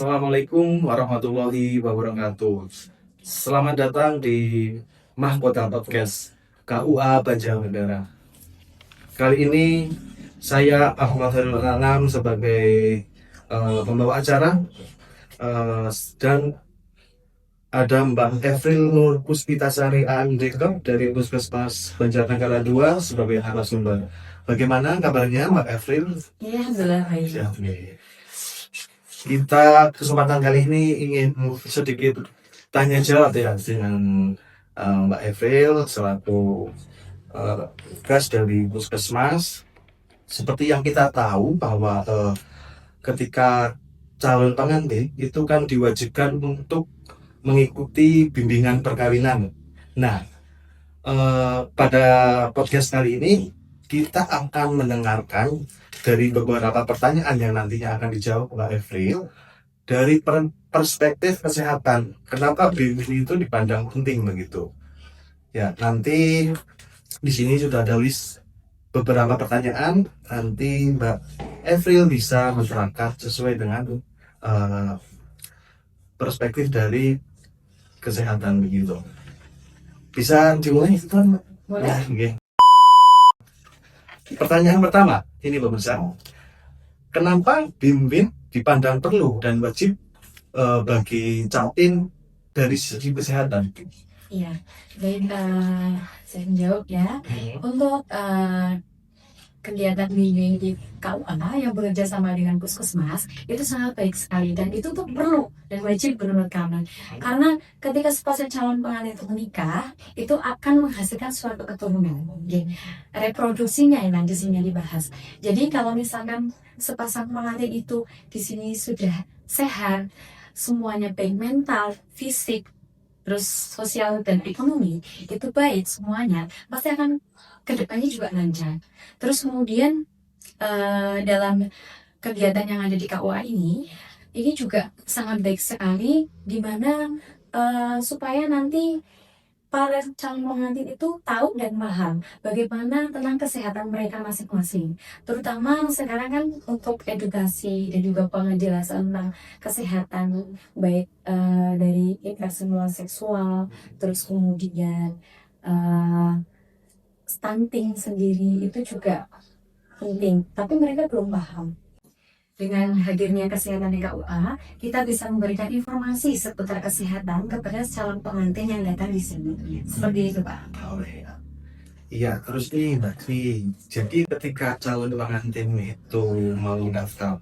Assalamualaikum warahmatullahi wabarakatuh. Selamat datang di Mahkota Podcast KUA Banjarnegara. Kali ini saya Ahmad Khairul Anam sebagai pembawa acara dan ada Mbak Evril Nur Puspitasari AMDK dari Puskesmas Banjarnegara 2 sebagai narasumber. Bagaimana kabarnya Mbak Evril? Iya, alhamdulillah baik. Ya, oke. Kita kesempatan kali ini ingin sedikit tanya jawab ya dengan Mbak Evril selaku tugas dari Puskesmas. Seperti yang kita tahu bahwa ketika calon pengantin itu kan diwajibkan untuk mengikuti bimbingan perkawinan. Nah, pada podcast kali ini kita akan mendengarkan dari beberapa pertanyaan yang nantinya akan dijawab Mbak Evril dari perspektif kesehatan. Kenapa bimbing itu dipandang penting begitu? Ya, nanti di sini sudah ada list beberapa pertanyaan. Nanti Mbak Evril bisa masyarakat sesuai dengan perspektif dari kesehatan begitu. Bisa dimulai kan? Boleh. Ya, oke. Pertanyaan pertama, ini pemirsa. Kenapa bimbing dipandang perlu dan wajib bagi Catin dari segi kesehatan? Iya, baik. Saya menjawab ya. Untuk kegiatan bimbing di KUA yang bekerja sama dengan Puskesmas itu sangat baik sekali dan itu tuh perlu dan wajib menurut kami, karena ketika sepasang calon pengantin itu menikah itu akan menghasilkan suatu keturunan. Oke. Reproduksinya yang nanti sini dibahas. Jadi kalau misalkan sepasang pengantin itu di sini sudah sehat, semuanya baik, mental, fisik, terus sosial dan ekonomi itu baik semuanya, pasti akan kedepannya juga lancar. Terus kemudian dalam kegiatan yang ada di KUA ini juga sangat baik sekali, dimana supaya nanti para calon pengantin itu tahu dan paham bagaimana tentang kesehatan mereka masing-masing. Terutama sekarang kan untuk edukasi dan juga penjelasan tentang kesehatan baik dari infeksi seksual, terus kemudian stunting sendiri itu juga penting, tapi mereka belum paham. Dengan hadirnya kesehatan di KUA, kita bisa memberikan informasi seputar kesehatan kepada calon pengantin yang datang di sini. Seperti itu, Pak. Iya, terus nih Mbak Tri, jadi ketika calon pengantin itu mau daftar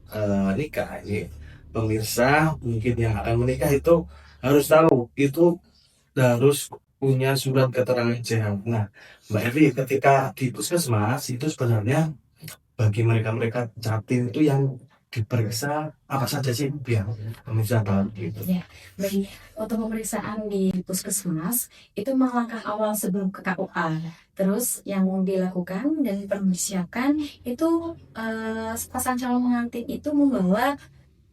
nikah, ini pemirsa mungkin yang akan menikah itu harus tahu itu harus punya surat keterangan sehat. Nah, Mbak Evi, ketika di puskesmas itu sebenarnya bagi mereka-mereka Catin itu yang diperiksa apa saja sih biar pemirsa tahu gitu. Ya, baik. Untuk pemeriksaan di Puskesmas itu memang langkah awal sebelum ke KUA. Terus yang dilakukan dan persiapkan itu sepasang calon pengantin itu membawa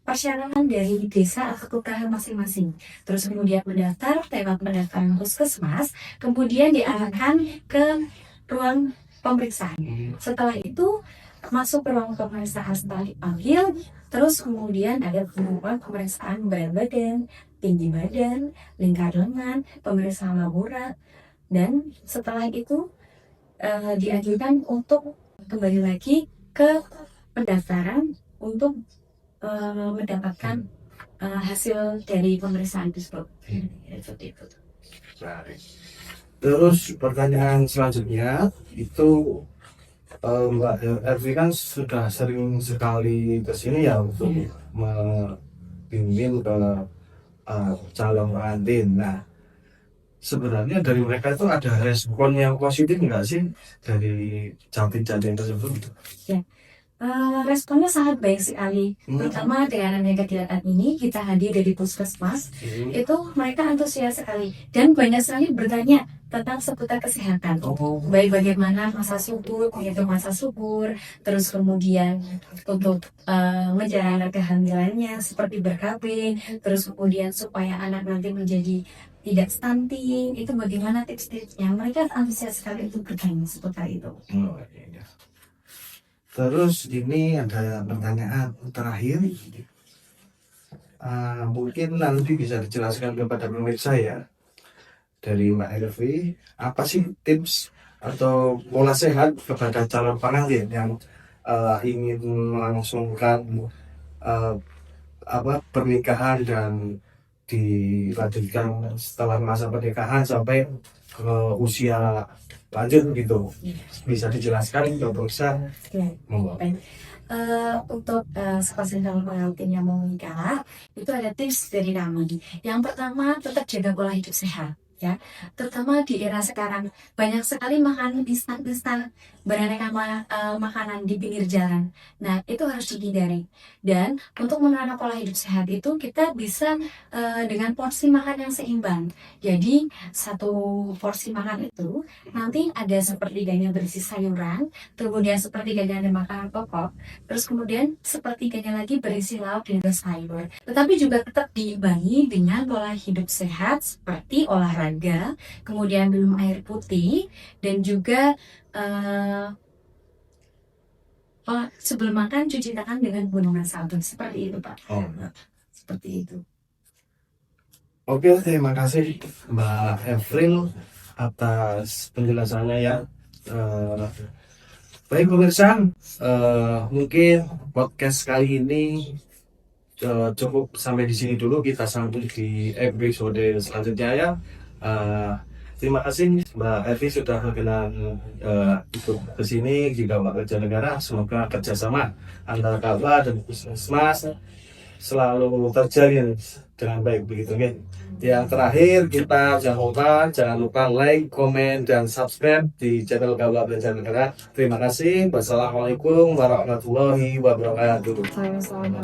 persyaratan dari desa atau kelurahan masing-masing. Terus kemudian mendaftar lewat pendaftaran Puskesmas, kemudian diarahkan ke ruang pemeriksaan. Setelah itu masuk ke ruang pemeriksaan setelah dipanggil, terus kemudian ada pemeriksaan berat badan, tinggi badan, lingkar lengan, pemeriksaan laboratorium, dan setelah itu diajukan untuk kembali lagi ke pendaftaran untuk mendapatkan hasil dari pemeriksaan tersebut. Seperti itu. Terus pertanyaan selanjutnya itu Mbak Ervi kan sudah sering sekali ke sini ya untuk membimbing ke calon pengantin. Nah, sebenarnya dari mereka itu ada respon yang positif nggak sih dari cantik-cantik tersebut? Ya. Responnya sangat baik sekali, terutama dengan adanya kegiatan ini kita hadir dari Puskesmas, itu mereka antusias sekali dan banyak sekali bertanya tentang seputar kesehatan, baik bagaimana masa subur, menghitung masa subur, terus kemudian untuk menjalani kehamilannya seperti berkabin, terus kemudian supaya anak nanti menjadi tidak stunting, itu bagaimana tips-tipsnya. Mereka antusias sekali untuk bertanya seputar itu. Terus ini ada pertanyaan terakhir. Mungkin nanti bisa dijelaskan kepada pemirsa ya dari Mbak Elvi, apa sih tips atau pola sehat kepada calon pengantin yang ingin melangsungkan eh, pernikahan dan dilanjutkan setelah masa pernikahan sampai ke usia lanjut gitu. Bisa dijelaskan ke pemirsa? Ya, Monggo. baik. Untuk sepasang calon pengantin yang mau menikah, itu ada tips dari kami. Yang pertama, tetap jaga pola hidup sehat, ya. Terutama di era sekarang, banyak sekali makanan instan-instan, beraneka makanan di pinggir jalan. Nah, itu harus dihindari. Dan untuk menerapkan pola hidup sehat itu, kita bisa dengan porsi makan yang seimbang. Jadi, satu porsi makan itu nanti ada sepertiganya berisi sayuran, kemudian sepertiganya ada makanan pokok, terus kemudian sepertiganya lagi berisi lauk dan juga sayur. Tetapi juga tetap diimbangi dengan pola hidup sehat seperti olahraga, kemudian minum air putih, dan juga sebelum makan cuci tangan dengan menggunakan sabun. Seperti itu, Pak. Oh, Seperti itu. oke, terima kasih Mbak Evril atas penjelasannya ya. Eh, Baik pemirsa, mungkin podcast kali ini cukup sampai di sini dulu. Kita sambung di episode selanjutnya ya. Eh, Terima kasih Mbak Evi sudah berkenan ikut ke sini juga Mbak Kerja Negara. Semoga kerjasama antara KUA dan Puskesmas selalu terjalin dengan baik begitu kan. Yang terakhir kita jangan lupa like, komen, dan subscribe di channel KUA Belajar Negara. Terima kasih. Wassalamualaikum warahmatullahi wabarakatuh. Sama-sama.